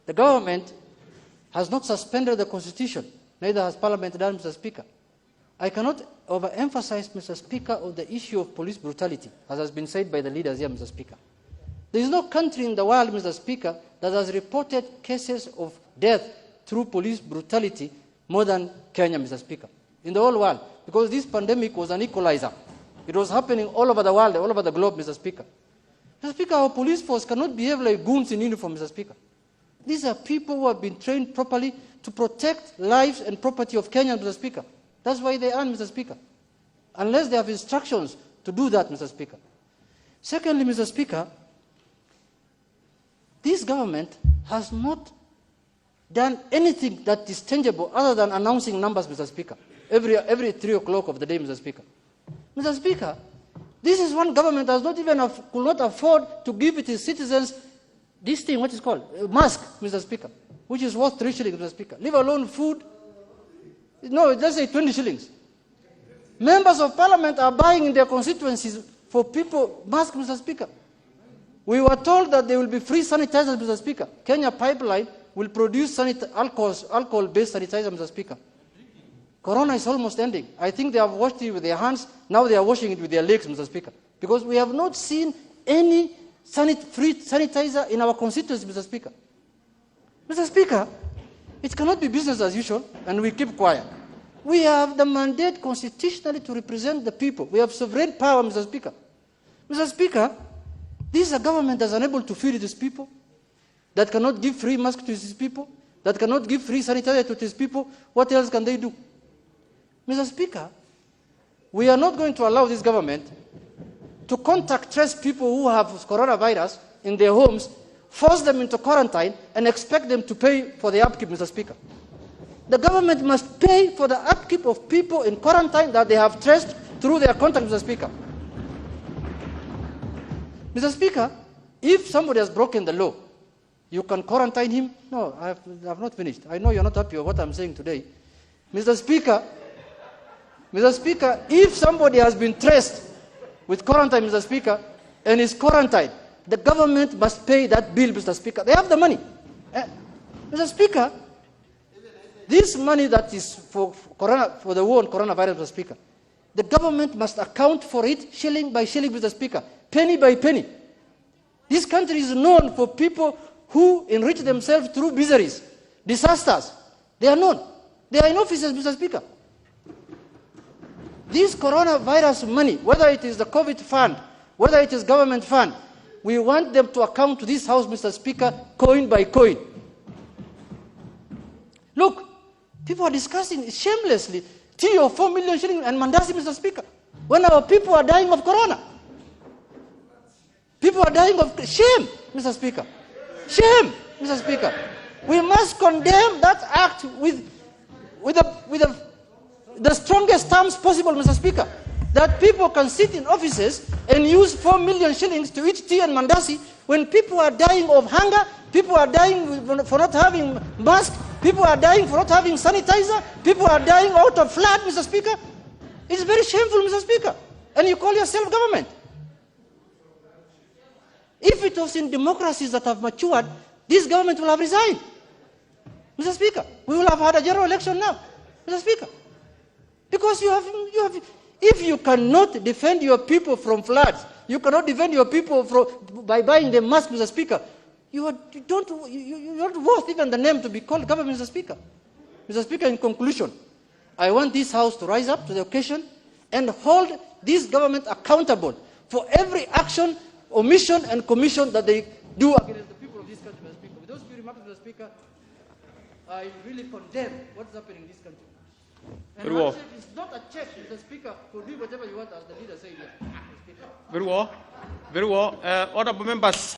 The government has not suspended the Constitution, neither has Parliament done, Mr. Speaker. I cannot overemphasize, Mr. Speaker, on the issue of police brutality, as has been said by the leaders here, Mr. Speaker. There is no country in the world, Mr. Speaker, that has reported cases of death through police brutality more than Kenya, Mr. Speaker, in the whole world, because this pandemic was an equalizer. It was happening all over the world, all over the globe, Mr. Speaker. Mr. Speaker, our police force cannot behave like goons in uniform, Mr. Speaker. These are people who have been trained properly to protect lives and property of Kenyans, Mr. Speaker. That's why they are, Mr. Speaker. Unless they have instructions to do that, Mr. Speaker. Secondly, Mr. Speaker, this government has not done anything that is tangible other than announcing numbers, Mr. Speaker, every 3 o'clock of the day, Mr. Speaker. Mr. Speaker, this is one government that could not afford to give its citizens this thing, what is called, a mask, Mr. Speaker, which is worth 3 shillings, Mr. Speaker. Leave alone food. No, let's say 20 shillings. Members of Parliament are buying in their constituencies for people masks, Mr. Speaker. We were told that there will be free sanitizers, Mr. Speaker. Kenya Pipeline will produce alcohol-based sanitizer, Mr. Speaker. Corona is almost ending. I think they have washed it with their hands. Now they are washing it with their legs, Mr. Speaker. Because we have not seen any free sanitizer in our constituency, Mr. Speaker. Mr. Speaker, it cannot be business as usual, and we keep quiet. We have the mandate constitutionally to represent the people. We have sovereign power, Mr. Speaker. Mr. Speaker, this is a government that is unable to feed its people, that cannot give free masks to its people, that cannot give free sanitizer to its people. What else can they do? Mr. Speaker, we are not going to allow this government to contact trace people who have coronavirus in their homes, force them into quarantine, and expect them to pay for the upkeep, Mr. Speaker. The government must pay for the upkeep of people in quarantine that they have traced through their contact, Mr. Speaker. Mr. Speaker, if somebody has broken the law, you can quarantine him. No, I have not finished. I know you're not happy with what I'm saying today. Mr. Speaker, if somebody has been traced with quarantine, Mr. Speaker, and is quarantined, the government must pay that bill, Mr. Speaker. They have the money. Mr. Speaker, this money that is for the war on coronavirus, Mr. Speaker, the government must account for it shilling by shilling, Mr. Speaker, penny by penny. This country is known for people who enrich themselves through miseries, disasters. They are known. They are in offices, Mr. Speaker. This coronavirus money, whether it is the COVID fund, whether it is government fund, we want them to account to this House, Mr. Speaker, coin by coin. Look, people are discussing shamelessly 3 or 4 million shillings and mandasi, Mr. Speaker, when our people are dying of corona. People are dying of shame, Mr. Speaker. Shame, Mr. Speaker. We must condemn that act with the strongest terms possible, Mr. Speaker. That people can sit in offices and use 4 million shillings to eat tea and mandasi when people are dying of hunger, people are dying for not having masks, people are dying for not having sanitizer, people are dying out of flood, Mr. Speaker. It's very shameful, Mr. Speaker. And you call yourself government. If it was in democracies that have matured, this government will have resigned. Mr. Speaker, we will have had a general election now, Mr. Speaker. Because if you cannot defend your people from floods, you cannot defend your people by buying them masks, Mr. Speaker, you're not worth even the name to be called government, Mr. Speaker. Mr. Speaker, in conclusion, I want this House to rise up to the occasion and hold this government accountable for every action, omission, and commission that they do against the people of this country, Mr. Speaker. With those few remarks, Mr. Speaker, I really condemn what's happening in this country. And it's not a check, Mr. Speaker, to do whatever you want, as the leader said here. Very well. Very well. Honourable members.